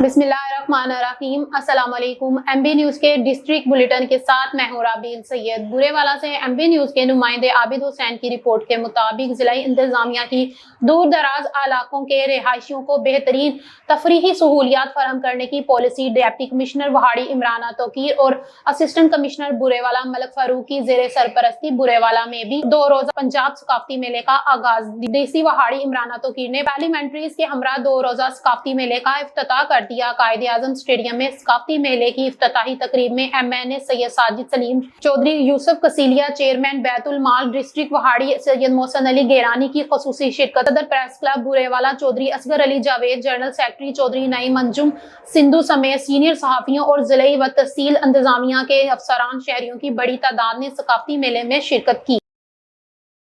बिस्मिल्लाहिर्रहमानिर्रहीम। अस्सलाम वालेकुम। एमबी न्यूज़ के डिस्ट्रिक्ट बुलेटिन के साथ मैं हूं राबील सैयद। बुरेवाला से एमबी न्यूज़ के नुमाइंदे आबिद हुसैन की रिपोर्ट के मुताबिक जिला इंतजामिया की दूर दराज इलाकों के रिहायशियों को बेहतरीन तफरीही सहूलियात फराहम करने की policy deputy commissioner Vehari Imrana Tauqeer और असिस्टेंट कमिश्नर बुरेवाला मलक फारूक की जेर सरपरस्ती बुरेवाला में भी 2 रोजा पंजाब सकाफती मेले का आगाज। डीसी वहाड़ी इमराना तोकीर ने पार्लियामेंट्रीज के हमरा 2 रोजा सकाफती मेले का इफ्तिताह कर दिया। कायदे आजम स्टेडियम में सकाफती मेले की इफ्तिताही तकरीब में MNA Syed Sajid Saleem Chaudhry, Yousuf Kasilia chairman Baitul Maal district Vehari Syed Mohsin Ali Gerani की खसूसी शिरकत। सदर press club Burewala Chaudhry Asghar Ali Javed, general secretary Chaudhry Naeem Anjum Sindhu समेत सीनियर सहाफियों और जिले व तहसील इंतजामिया के अफसरान शहरियों की बड़ी तादाद ने सकाफती मेले में शिरकत की।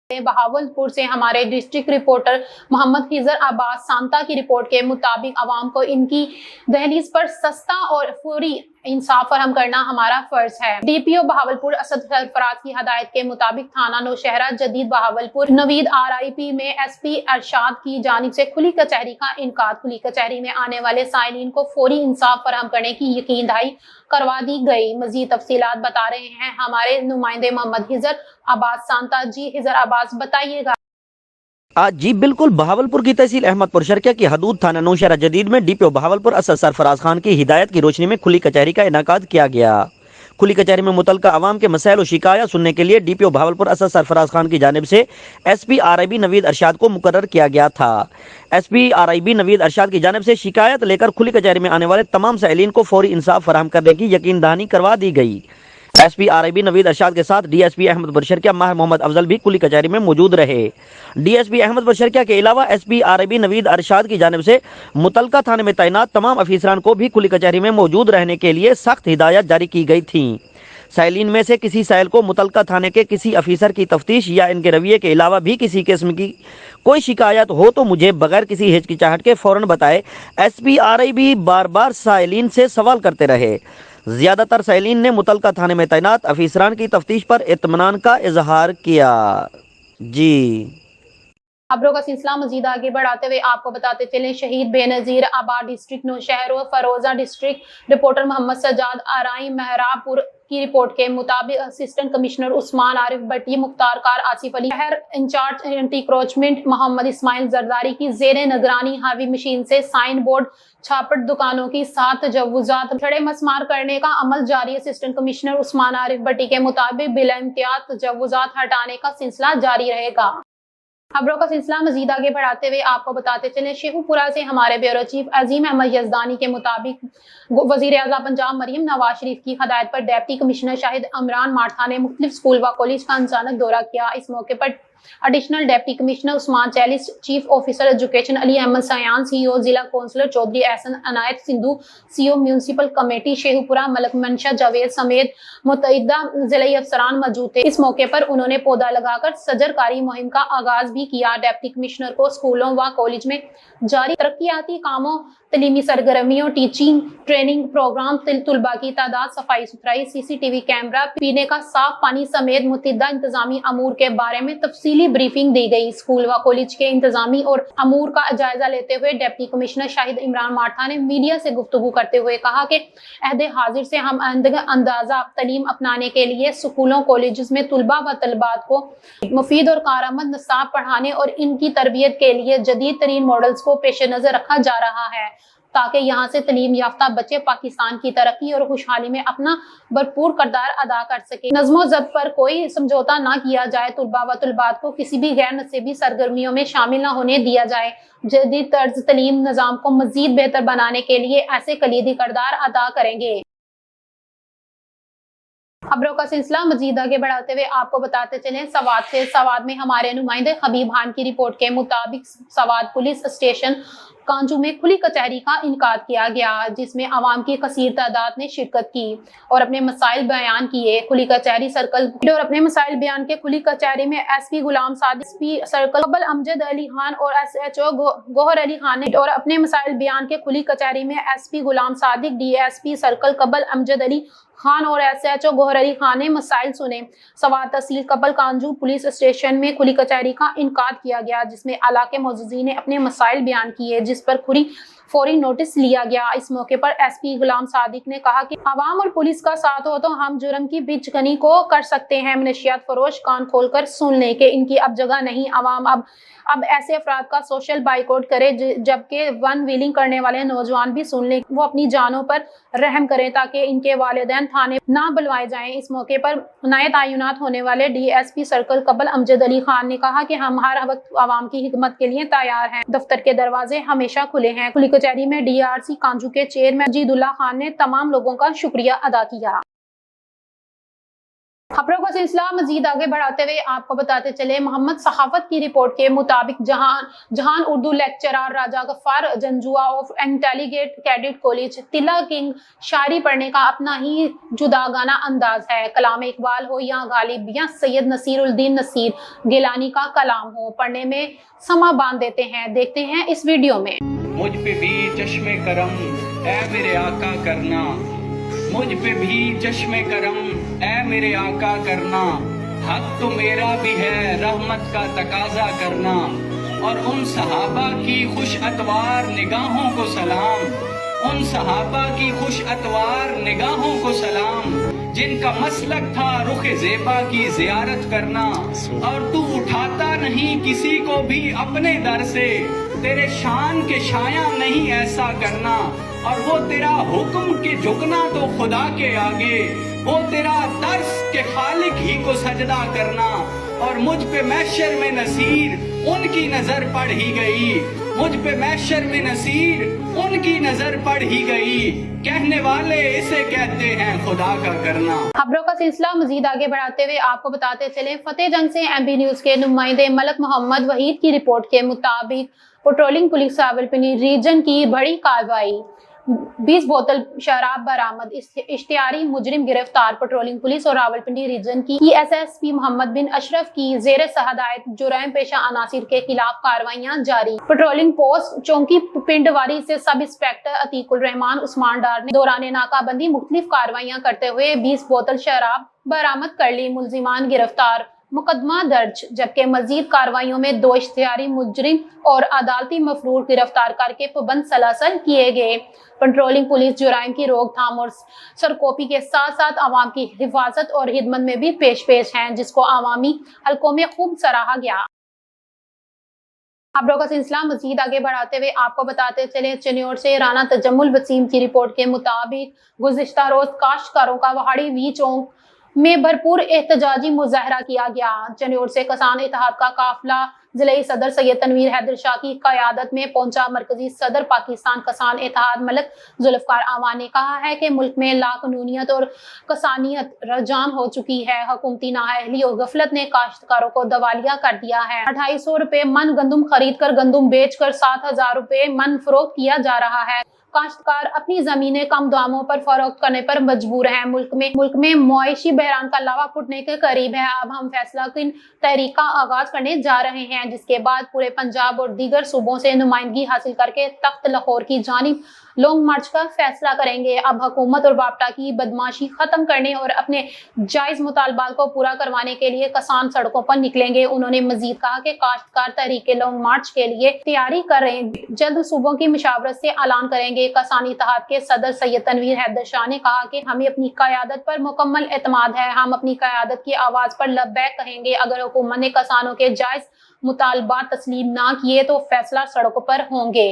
बहावलपुर से हमारे डिस्ट्रिक्ट रिपोर्टर मोहम्मद हिजर अब्बास सांता की रिपोर्ट के मुताबिक आवाम को इनकी दहलीज पर सस्ता और फौरी इंसाफ फराहम करना हमारा फर्ज है। DPO बहावलपुर असद सरफराज की हदायत के मुताबिक थाना नौशहरा जदीद बहावलपुर नवीद RIP में SP अरशाद की जानिब से खुली कचहरी का इनकाद। खुली कचहरी में आने वाले साइलिन को फौरी इंसाफ फराहम करने की यकीन दहाई करवा दी गई। मजीद तफसीलात बता रहे हैं हमारे नुमाइंदे मोहम्मद हिजर अब्बास सांता। जी हिजर अब्बास, बताइएगा। जी बिल्कुल, बहावलपुर की तहसील अहमदपुर शर्किया की हदूद थाना नौशहरा जदीद में DPO बहावलपुर असद सरफराज खान की हिदायत की रोशनी में खुली कचहरी का इनेकाद किया गया। खुली कचहरी में मुतल्लिका अवाम के मसाइल और शिकायत सुनने के लिए DPO बहावलपुर असद सरफराज खान की जानिब से SP RIB नवीद अरशाद को मुकर्रर किया गया था। SP RIB नवीद अरशाद की जानिब से शिकायत लेकर खुली कचहरी में आने वाले तमाम साइलिन को फौरी इंसाफ फराहम करने की यकीन दहानी करवा दी गई। SP RIB नवीद अरशाद के साथ DSP अहमदपुर शर्किया माहिर मोहम्मद अफजल भी खुली कचहरी में मौजूद रहे। DSP अहमदपुर शर्किया के अलावा SP RIB नवीद अरशाद की जानिब से मुतल्लिका थाने में तैनात तमाम अफीसरान को भी खुली कचहरी में मौजूद रहने के लिए सख्त हिदायत जारी की गई थी। साइलिन में से किसी साइल को मुतल्लिका थाने के किसी अफीसर की तफ्तीश या इनके रवैये के अलावा भी किसी किस्म की कोई शिकायत हो तो मुझे बगैर किसी हिचकिचाहट के फौरन बताए। SP RIB बार बार साइलिन से सवाल करते रहे। ज्यादातर साइलिन ने मुतल्लिका थाने में तैनात अफीसरान की तफ्तीश पर इत्मीनान का इजहार किया। जी खबरों का सिलसिला मजीद आगे बढ़ाते हुए आपको बताते चले, शहीद बेनजीर आबाद डिस्ट्रिक्ट नौशहर व फरोजा डिस्ट्रिक्ट रिपोर्टर मोहम्मद सजाद आराई मेहरापुर की रिपोर्ट के मुताबिक असिस्टेंट कमिश्नर उस्मान आरिफ भट्टी, मुख्तार कार आसिफ अली, शहर इंचार्ज एंटी क्रोचमेंट मोहम्मद इस्माइल जरदारी की जेर निगरानी हावी मशीन से साइन बोर्ड छापट दुकानों की 7 तजव्वुजात छड़े मस्मार करने का अमल जारी। असिस्टेंट कमिश्नर उस्मान आरिफ भट्टी के मुताबिक बिला इम्तियाज तजव्वुजात हटाने का सिलसिला जारी रहेगा। खबरों का सिलसिला मजीद आगे बढ़ाते हुए आपको बताते चले, शेखुपुरा से हमारे ब्यूरो चीफ अजीम अहमद यजदानी के मुताबिक वजीर आज़ा पंजाब मरियम नवाज शरीफ की हदायत पर deputy commissioner Shahid Imran Martha ने मुख्तलिफ स्कूल व कॉलेज का अचानक दौरा किया। इस मौके पर एडिशनल डिप्टी कमिश्नर उस्मान चैलिस, chief officer education Ali Ahmad सयान, CEO जिला councillor Chaudhry Ehsan Inayat Sindhu, CO municipal committee Sheikhupura Malik Mansha Javed समेत मुतअद्दिदा जिले अफसरान मौजूद थे। इस मौके पर उन्होंने पौधा लगाकर सजरकारी मुहिम का आगाज भी किया। डिप्टी कमिश्नर को स्कूलों व कॉलेज में जारी तरक्याती कामों, तलीमी सरगर्मियों, टीचिंग ट्रेनिंग प्रोग्राम, तलबा की तादाद, सफाई सुथराई, CCTV कैमरा, पीने का साफ पानी समेत मुतअद्दिदा इंतजामी अमूर के बारे में तफसीली ब्रीफिंग दी गई। स्कूल व कॉलेज के इंतजामी और अमूर का जायजा लेते हुए deputy commissioner Shahid Imran Martha ने मीडिया से गुफ्तगू करते हुए कहा कि अहदे हाजिर से हम अंदाजा तलीम अपनाने के लिए स्कूलों कॉलेज में तलबा व तलबात को मुफीद और कारआमद निसाब पढ़ाने और इनकी तरबियत के लिए जदीद तरीन मॉडल्स को पेश नजर रखा जा रहा है ताकि यहाँ से तलीम याफ्ता बच्चे पाकिस्तान की तरक्की और खुशहाली में अपना भरपूर किरदार अदा कर सके। नज़्मो ज़ब्त पर कोई समझौता ना किया जाए, तलबा व तलबात को किसी भी गैर नसीबी सरगर्मियों में शामिल न होने दिया जाए। जदीद तर्ज तलीम निज़ाम को मजीद बेहतर बनाने के लिए ऐसे कलीदी किरदार अदा करेंगे। खबरों का सिलसिला मजीद आगे बढ़ाते हुए आपको बताते चले, सवाद से सवाद में हमारे नुमाइंदे हबीब खान की रिपोर्ट के मुताबिक सवाद पुलिस स्टेशन कांजू में खुली कचहरी का इनकाद किया गया, जिसमें आवाम की कसीर तादाद ने शिरकत की और अपने मसाइल बयान किए। खुली कचहरी सर्कल और अपने मसाइल बयान के खुली कचहरी में SP गुलाम सादिक, SP सर्कल कबल अमजद अली खान और SHO गोहर अली खान ने और अपने मसाइल बयान के खुली कचहरी में SP गुलाम सादिक, DSP सर्कल कबल अमजद अली खान और SHO गोहर अली खान ने मसाइल सुने। सवाद तहसील कबल कांजू पुलिस स्टेशन में खुली कचहरी का इनकाद किया गया, जिसमें इलाके मौजूदीन ने अपने मसाइल बयान किए, जिस पर खुली फौरी नोटिस लिया गया। इस मौके पर एसपी गुलाम सादिक ने कहा कि आवाम और पुलिस का साथ हो तो हम जुर्म की बिचगनी को कर सकते हैं। मनशियात फरोश कान खोलकर सुन लें कि इनकी अब जगह नहीं। आवाम अब ऐसे अफराद का सोशल बाइकआउट करे, जबकि वन व्हीलिंग करने वाले नौजवान भी सुन लें, वो अपनी जानों पर रहम करें ताकि इनके वालिदैन थाने ना बुलवाए जाएं। इस मौके पर नए तैनात होने वाले डीएसपी सर्कल कबल अमजद अली खान ने कहा कि हम हर वक्त आवाम की खिदमत के लिए तैयार हैं। दफ्तर के दरवाजे हमेशा खुले हैं। खुली कचहरी में डीआरसी कांजू के चेयरमैन मजीदुल्लाह खान ने तमाम लोगों का शुक्रिया अदा किया। खबरों का सिलसिला मजीद आगे बढ़ाते हुए आपको बताते चले, मोहम्मद सखावत की रिपोर्ट के मुताबिक जहान उर्दू लेक्चरर राजा गफ्फार जंजुआ ऑफ इंटेलीगेट कैडेट कॉलेज तिला किंग शायरी पढ़ने का अपना ही जुदागाना अंदाज है। कलाम इकबाल हो या गालिब या सैयद नसीरुद्दीन नसीर गिलानी का कलाम हो, पढ़ने में समा बांध देते हैं। देखते हैं इस वीडियो में। मुझ पे भी चश्मे करम ऐ मेरे आका करना, मुझ पे भी चश्मे करम ऐ मेरे आका करना, हक तो मेरा भी है रहमत का तकाजा करना, और उन सहाबा की खुश अतवार निगाहों को सलाम, उन सहाबा की खुश अतवार निगाहों को सलाम, जिनका मसलक था रुख ज़ेबा की ज़ियारत करना, और तू उठाता नहीं किसी को भी अपने दर से, तेरे शान के शाया नहीं ऐसा करना, और वो तेरा हुक्म के झुकना तो खुदा के आगे, वो तेरा दर्स के खालिक ही को सजदा करना, और मुझ पे महशर में नसीर उनकी नजर पड़ ही गई, मुझ पे महशर में नसीर उनकी नजर पड़ ही गई, कहने वाले इसे कहते हैं खुदा का करना। खबरों का सिलसिला मजीद आगे बढ़ाते हुए आपको बताते चले, फतेह जंग से एमबी न्यूज के नुमाइंदे मलक मोहम्मद वहीद की रिपोर्ट के मुताबिक पेट्रोलिंग पुलिस रावलपिंडी रीजन की बड़ी कार्रवाई, 20 बोतल शराब बरामद, इश्तिहारी मुजरिम गिरफ्तार। पेट्रोलिंग पुलिस और रावलपिंडी रीजन की एसएसपी मोहम्मद बिन अशरफ की जेर सहादायत जुराइम पेशा अनासिर के खिलाफ कार्रवाइयां जारी। पेट्रोलिंग पोस्ट चौकी पिंडवारी से सब इंस्पेक्टर अतीकुल रहमान उस्मान डार ने दौरान नाकाबंदी मुख्तलिफ कार्रवाइयां करते हुए 20 बोतल शराब बरामद कर ली। मुलजिमान गिरफ्तार, मुकदमा दर्ज, जबकि मजीद कार्रवाइयों में 2 इश्तिहारी मुजरिम और अदालती मफरूर गिरफ्तार करके पाबंद सलासल किए गए। पेट्रोलिंग पुलिस जुराइम की रोकथाम और सरकोपी के साथ साथ आवाम की हिफाजत और खिदमत में भी पेश है, जिसको आवामी हलकों में खूब सराहा गया। खबरों का सिलसिला मजीद आगे बढ़ाते हुए आपको बताते चले, चनियोर से राना तजम्मुल वसीम की रिपोर्ट के मुताबिक गुज़िश्ता रोज काश्तकारों का वहाड़ी वी चौक में भरपूर एहतजाजी मुजाहरा किया गया। चनियोर से किसान इत्तेहाद का काफिला जिले सदर सैयद तनवीर हैदर शाह की क़यादत में पहुंचा। मरकजी सदर पाकिस्तान किसान इत्तेहाद मलिक जुल्फ़कार आवान ने कहा है कि मुल्क में लाक़नूनियत और किसानियत रजान हो चुकी है। हुकूमती नाअहली और गफलत ने काश्तकारों को दवालिया कर दिया है। 250 रुपए मन गंदुम खरीद कर गंदुम बेच कर 7000 रुपए मन फरोख्त किया जा रहा है। काश्तकार अपनी जमीनें कम दामों पर फरोख्त करने पर मजबूर हैं। मुल्क में मुआशी बहरान का लावा फुटने के करीब है। अब हम फैसला कुन तहरीक का आगाज करने जा रहे हैं, जिसके बाद पूरे पंजाब और दीगर सूबों से नुमाइंदगी हासिल करके तख्त लाहौर की जानिब लॉन्ग मार्च का फैसला करेंगे। अब हुकूमत और बापटा की बदमाशी खत्म करने और अपने जायज मुतालबात को पूरा करवाने के लिए किसान सड़कों पर निकलेंगे। उन्होंने मजीद कहा कि काश्तकार तहरीक लॉन्ग मार्च के लिए तैयारी कर रहे हैं, जल्द सूबों की मुशावरत से ऐलान करेंगे। किसान इत्तेहाद के सदर सैयद तनवीर हैदर शाह ने कहा कि हमें अपनी क़यादत पर मुकम्मल एतमाद है। हम अपनी क़यादत की आवाज पर लब्बैक कहेंगे। अगर हुकूमत ने किसानों के जायज मुतालबात तस्लीम ना किए तो फैसला सड़कों पर होंगे।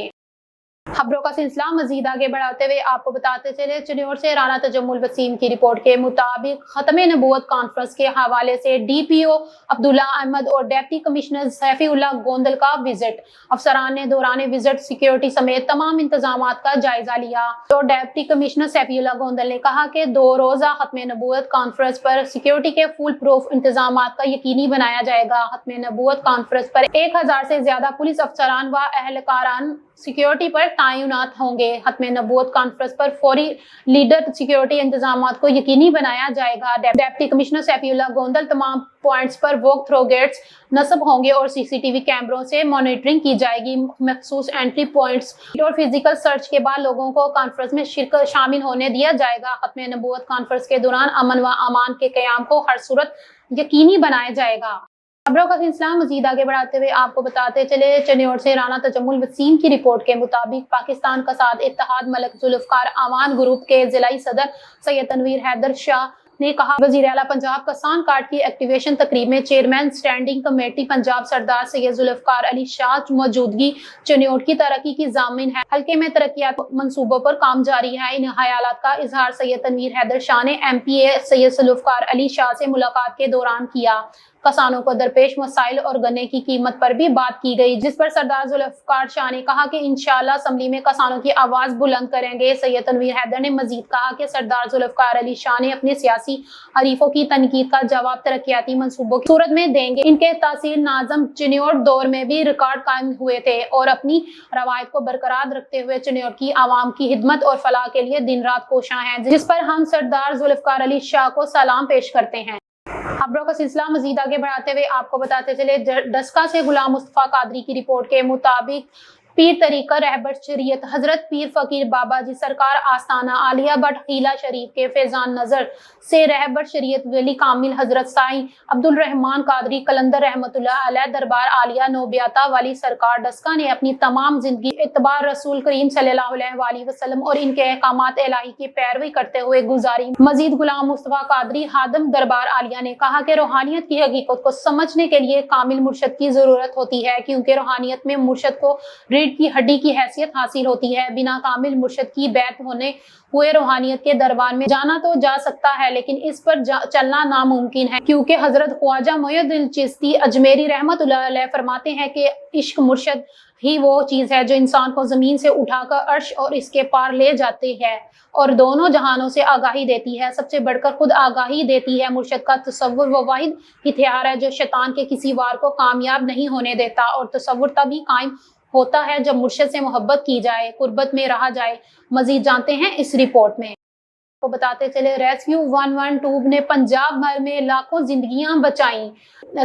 खबरों का सिलसिला मजीद आगे बढ़ाते हुए आपको बताते चले, चनियोर से राना तजम्मुल वसीम की रिपोर्ट के मुताबिक खत्मे नबूवत कॉन्फ्रेंस के हवाले से डीपीओ अब्दुल्ला अहमद और डिप्टी कमिश्नर सैफीउल्लाह गोंदल का विजिट। अफसरान ने दौरान विजिट सिक्योरिटी समेत तमाम इंतजाम का जायजा लिया। तो डिप्टी कमिश्नर सैफीउल्लाह गोंदल ने कहा कि 2 रोजा खत्मे नबूवत कॉन्फ्रेंस पर सिक्योरिटी के फुल प्रूफ इंतजाम का यकीनी बनाया जाएगा। खत्मे नबूवत कॉन्फ्रेंस पर 1000 से ज्यादा पुलिस अफसरान व अहलकारान सिक्योरिटी पर तैनात होंगे। खत्मे नबूवत कॉन्फ्रेंस पर फौरी लीडर सिक्योरिटी इंतजाम को यकीनी बनाया जाएगा। डिप्टी कमिश्नर सैफीउल्लाह गोंदल तमाम पॉइंट्स पर वॉक थ्रू गेट्स नस्ब होंगे और सीसीटीवी कैमरों से मॉनिटरिंग की जाएगी। मखसूस एंट्री पॉइंट्स और फिजिकल सर्च के बाद लोगों को कॉन्फ्रेंस में शामिल होने दिया जाएगा। खत्मे नबूवत कॉन्फ्रेंस के दौरान अमन व अमान के क़याम को हर सूरत यकीनी बनाया जाएगा। खबरों का सिलसिला मजीद आगे बढ़ाते हुए आपको बताते चले, चनियोड़ से राना तजम्मुल वसीम की रिपोर्ट के मुताबिक पाकिस्तान का साथ इत्तेहाद मलक जुल्फकार अवान ग्रुप के जिलाई सदर सैयद तनवीर हैदर शाह ने कहा, वजीर आला पंजाब किसान कार्ड की एक्टिवेशन तकरीब में चेयरमैन स्टैंडिंग कमेटी पंजाब सरदार सैयद जुल्फकार अली शाह मौजूदगी चनियोड़ की तरक्की की जामिन है। हल्के में तरक्यात मंसूबों पर काम जारी है। इन ख्यालात का इजहार सैयद तनवीर हैदर शाह ने MPA सैयद जुल्फकार अली शाह से मुलाकात के दौरान किया। किसानों को दरपेश मसाइल और गन्ने की कीमत पर भी बात की गई, जिस पर सरदार जुल्फकार शाह ने कहा कि इंशाअल्लाह असम्बली में किसानों की आवाज बुलंद करेंगे। सैयद तनवीर हैदर ने मजीद कहा कि सरदार जुल्फकार अली शाह ने अपने सियासी हरीफों की तनकीद का जवाब तरक्याती मंसूबों की सूरत में देंगे। इनके तहसील नाज़म चिन्योड़ दौर में भी रिकॉर्ड कायम हुए थे और अपनी रवायत को बरकरार रखते हुए चिन्योड़ की आवाम की हिदमत और फलाह के लिए दिन रात कोशां हैं, जिस पर हम सरदार जुल्फकार अली शाह को सलाम पेश करते हैं। खबरों का सिलसिला मजीद आगे बढ़ाते हुए आपको बताते चले, डस्का से गुलाम मुस्तफा कादरी की रिपोर्ट के मुताबिक पीर तरीका रहबर शरीयत हजरत पीर फकीर बाबा जी सरकार आस्थाना आलिया भट्ट कीला शरीफ के फैजान नजर से रहबर शरीयत वली कामिल हजरत साईं अब्दुल रहमान कादरी कलंदर रहमतुल्लाह अलैह दरबार आलिया नोबियाता वाली सरकार डस्का ने अपनी तमाम जिंदगी इत्तबार रसूल करीम सल्लल्लाहु अलैहि वसल्लम और इनके अहकामात इलाही की पैरवी करते हुए गुजारी। मजीद गुलाम मुस्तफा कादरी हादम दरबार आलिया ने कहा कि रूहानियत की हकीकत को समझने के लिए कामिल मुर्शद की जरूरत होती है, क्योंकि रूहानियत में मुर्शद को रीढ़ की हड्डी की हैसियत हासिल होती है। बिना कामिल मुर्शद की बैत होने हुए रूहानियत के दरबार में जाना तो जा सकता है, लेकिन इस पर चलना नामुमकिन है, क्योंकि हजरत ख्वाजा मुइनुद्दीन चिश्ती अजमेरी रहमतुल्लाह अलैह फरमाते हैं कि इश्क मुर्शद ही वो चीज है जो इंसान को जमीन से उठाकर अर्श और इसके पार ले जाती है और दोनों जहानों से आगाही देती है। सबसे बढ़कर खुद आगाही देती है। मुर्शद का तसव्वुर वो वाहिद हथियार है जो शैतान के किसी वार को कामयाब नहीं होने देता, और तसव्वुर तभी कायम होता है जब मुर्शद से मोहब्बत की जाए, कुर्बत में रहा जाए। मजीद जानते हैं इस रिपोर्ट में। को बताते चले, रेस्क्यू 112 ने पंजाब भर में लाखों जिंदगियां बचाई।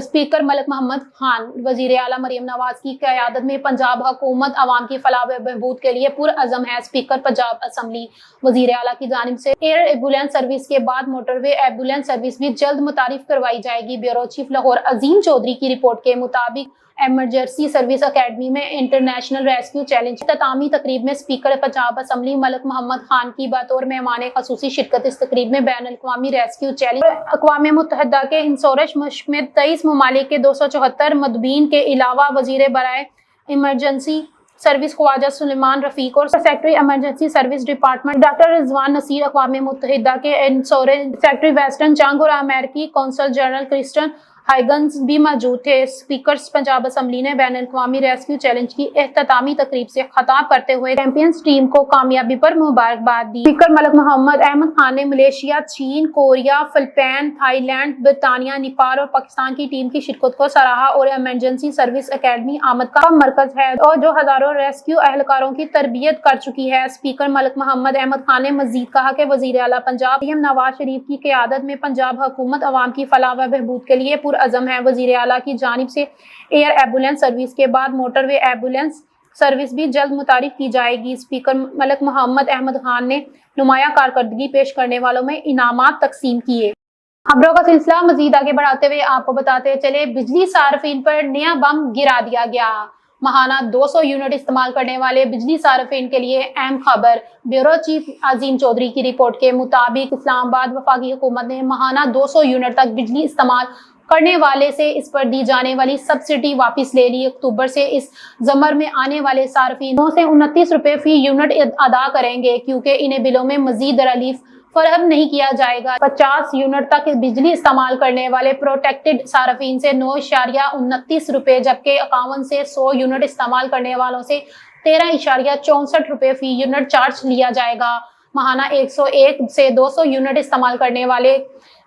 स्पीकर मलिक मोहम्मद खान वजीर आला मरियम नवाज की क़यादत में पंजाब हुकूमत अवाम की फलाह व बहबूद के लिए पुरअज़म है। स्पीकर पंजाब असम्बली वजीर आला की जानिब से एयर एम्बुलेंस सर्विस के बाद मोटरवे एम्बुलेंस सर्विस भी जल्द मुतारिफ करवाई जाएगी। ब्यूरो चीफ लाहौर अजीम चौधरी की रिपोर्ट के मुताबिक एमरजेंसी सर्विस अकेडमी में इंटरनेशनल रेस्क्यू चैलेंज इख्तितामी तकरीब में स्पीकर पंजाब असम्बली मलिक मोहम्मद खान की बतौर मेहमान खसूसी शिरकत इस तकरीब में बैन अल-अक़वामी रेस्क्यू चैलेंज अक़वाम मुत्तहिदा के इंश्योरेंस मुश्क में 23 ममालिक के 274 मदबीन के अलावा वजीर बराए इमरजेंसी सर्विस ख्वाजा सुलेमान रफीक और secretary emergency service department doctor Rizwan Naseer अक़वाम मुत्तहिदा के इंश्योरेंस सेक्रेटरी वेस्टर्न चांग और अमेरिकी कौंसल जनरल क्रिस्टन हाइगन्स भी मौजूद थे। स्पीकर पंजाब असम्बली ने बैन अल-अक़वामी रेस्क्यू चैलेंज की इख्तितामी तकरीब से खिताब करते हुए चैंपियंस टीम को कामयाबी पर मुबारकबाद दी। स्पीकर मलिक मोहम्मद अहमद खान ने मलेशिया, चीन, कोरिया, फिलिपाइन, थाईलैंड, बरतानिया, नेपाल और पाकिस्तान की टीम की शिरकत को सराहा और इमरजेंसी सर्विस अकेडमी आमद का मरकज है और जो हजारों रेस्क्यू एहलकारों की तरबियत कर चुकी है। स्पीकर मलिक मोहम्मद अहमद खान ने मजीद कहा कि वजीर आला पंजाब नवाज शरीफ की क़यादत में पंजाब हुकूमत अवाम की फलाह व बहबूद के लिए अज़म है। वजीर आला की जानिब से एयर एम्बुलेंस सर्विस के बाद मोटरवे एम्बुलेंस सर्विस भी जल्द मुतारिफ की जाएगी। स्पीकर मलिक मोहम्मद अहमद खान ने नुमाया कारकर्दगी पेश करने वालों में इनामात तकसीम किए। खबरों का सिलसिला मजीद आगे बढ़ाते हुए आपको बताते चले, बिजली सार्फिन पर नया बम गिरा दिया गया। महाना 200 यूनिट इस्तेमाल करने वाले बिजली सार्फिन के लिए अहम खबर। ब्यूरो चीफ अजीम चौधरी की रिपोर्ट के मुताबिक इस्लामाबाद वफाकी हुकूमत ने महाना 200 यूनिट तक बिजली इस्तेमाल करने वाले से इस पर दी जाने वाली सब्सिडी वापस ले ली। अक्टूबर से इस जमर में आने वाले सार्फिन 9 से 29 रुपए फी यूनिट अदा करेंगे, क्योंकि इन्हें बिलों में मजीद रिलीफ फराहम नहीं किया जाएगा। 50 यूनिट तक बिजली इस्तेमाल करने वाले प्रोटेक्टेड सार्फिन से 9.29 रुपए, जबकि 51 से 100 यूनिट इस्तेमाल करने वालों से 13.64 रुपए फी यूनिट चार्ज लिया जाएगा। महाना 101 से 200 यूनिट इस्तेमाल करने वाले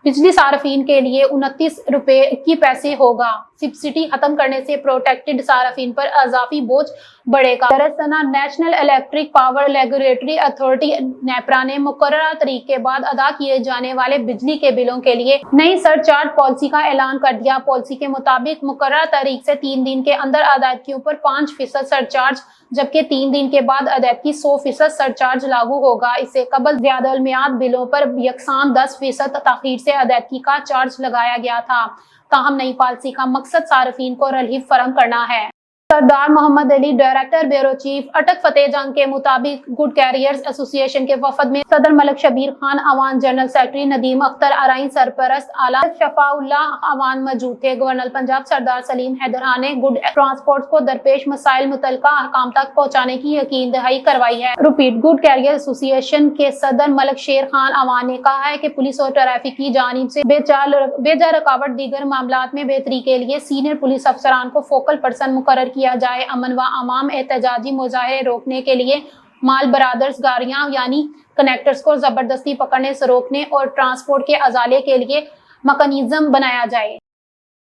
बिजली सार्फिन के लिए 29 रुपए की पैसे होगा। सब्सिडी खत्म करने से प्रोटेक्टेड सार्फिन पर अजाफी बोझ बढ़ेगा। दरअसल national electric power regulatory authority NEPRA ने मुकर्ररा तारीख के बाद अदा किए जाने वाले बिजली के बिलों के लिए नई सरचार्ज पॉलिसी का ऐलान कर दिया। पॉलिसी के मुताबिक मुकर्ररा तारीख से 3 दिन के अंदर अदायगी पर 5% सरचार्ज, जबकि 3 दिन के बाद अदायगी 100% सरचार्ज लागू होगा। इससे कबल ज़्यादा मियाद बिलों पर यकसान 10% ताखीर से अदायगी का चार्ज लगाया गया था। ताहम नई पॉलिसी का मकसद सार्फिन को रिलीफ फराहम करना है। Sardar Mohammad Ali director bureau chief Attock Fateh जंग के मुताबिक गुड कैरियर्स एसोसिएशन के वफद में सदर मलिक शबीर खान, अवान जनरल सेक्रेटरी नदीम अख्तर आराई, सरपरस्त आला शफाउल्लाह अवान मौजूद थे। गवर्नर पंजाब सरदार सलीम हैदर खान ने गुड ट्रांसपोर्ट को दरपेश मसाइल मुतल्लिका अहकाम तक पहुँचाने की यकीन दहाई करवाई है। रिपीट गुड कैरियर एसोसिएशन के सदर मलिक शेर खान अवान ने कहा है कि पुलिस और ट्रैफिक की जानिब से बेजा रुकावट दीगर मामलात में बेहतरी के लिए सीनियर पुलिस अफसरान को फोकल पर्सन मुकर्रर किया जाए। अमन व अमाम एहतजाजी मुजाहरे रोकने के लिए माल बरादर्स गाड़ियां यानी कनेक्टर्स को जबरदस्ती पकड़ने से रोकने और ट्रांसपोर्ट के अजाले के लिए मैकेनिज्म बनाया जाए।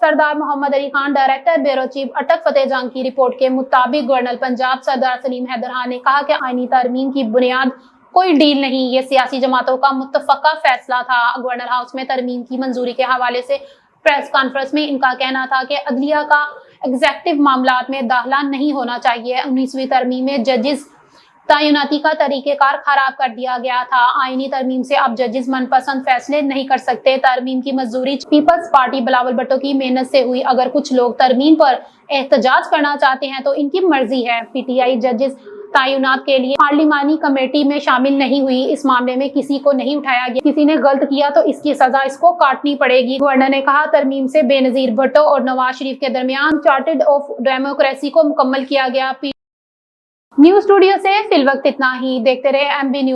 Sardar Mohammad Ali Khan director bureau chief Attock Fateh Jang की रिपोर्ट के मुताबिक गवर्नर पंजाब सरदार सलीम हैदर खान ने कहा कि आईनी तरमीम की बुनियाद कोई डील नहीं, ये सियासी जमातों का मुत्तफका फैसला था। गवर्नर हाउस में तरमीम की मंजूरी के हवाले से प्रेस कॉन्फ्रेंस में इनका कहना था कि अदलिया का एग्जेक्टिव मामलात में दाखिला नहीं होना चाहिए। 19वीं तरमीम में जजेस तैनाती का तरीकेकार खराब कर दिया गया था। आईनी तरमीम से अब जजेस मनपसंद फैसले नहीं कर सकते। तरमीम की मंजूरी पीपल्स पार्टी बिलावल भुट्टो की मेहनत से हुई। अगर कुछ लोग तरमीम पर एहतजाज करना चाहते हैं तो इनकी मर्जी है। पीटीआई जजेस तैनात के लिए पार्लिमानी कमेटी में शामिल नहीं हुई। इस मामले में किसी को नहीं उठाया गया। किसी ने गलत किया तो इसकी सजा इसको काटनी पड़ेगी। गवर्नर ने कहा तरमीम से बेनजीर भुट्टो और नवाज शरीफ के दरमियान चार्टेड ऑफ डेमोक्रेसी को मुकम्मल किया गया। न्यूज स्टूडियो से फिल वक्त इतना ही। देखते रहे MB न्यूज।